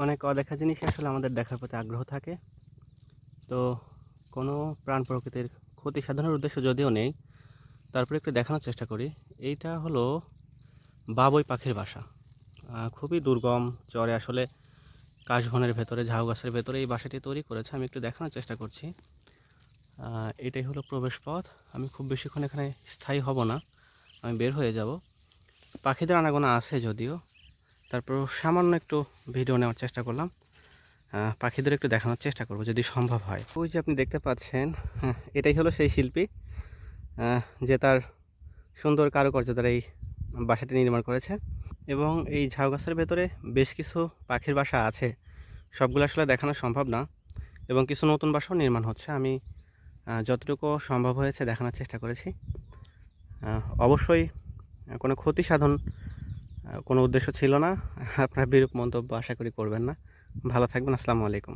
অনেক অদেখা জিনিসই আসলে আমাদের দেখার প্রতি আগ্রহ থাকে। তো কোনো প্রাণ প্রকৃতির ক্ষতি সাধনের উদ্দেশ্য যদিও নেই, তারপরে একটু দেখানোর চেষ্টা করি। এইটা হলো বাবুই পাখির বাসা। খুবই দুর্গম চরে আসলে কাশবনের ভেতরে, ঝাউ গাছের ভেতরে এই বাসাটি তৈরি করেছে। আমি একটু দেখানোর চেষ্টা করছি। এটাই হলো প্রবেশ পথ। আমি খুব বেশিক্ষণ এখানে স্থায়ী হব না, আমি বের হয়ে যাব। পাখিদের আনাগোনা আছে যদিও, তারপর সামান্য একটু ভিডিও নেওয়ার চেষ্টা করলাম। পাখিদের একটু দেখানোর চেষ্টা করব যদি সম্ভব হয়। ওই যে আপনি দেখতে পাচ্ছেন, এটাই হলো সেই শিল্পী যে তার সুন্দর কারুকার্য দ্বারা এই বাসাটি নির্মাণ করেছে। এবং এই ঝাউ গাছের ভেতরে বেশ কিছু পাখির বাসা আছে, সবগুলো আসলে দেখানো সম্ভব না, এবং কিছু নতুন বাসাও নির্মাণ হচ্ছে। আমি যতটুকু সম্ভব হয়েছে দেখানোর চেষ্টা করেছি। অবশ্যই কোনো ক্ষতি সাধন কোনো উদ্দেশ্য ছিল না। আপনার বিরূপ মন্তব্য আশা করি করবেন না। ভালো থাকবেন। আসসালামু আলাইকুম।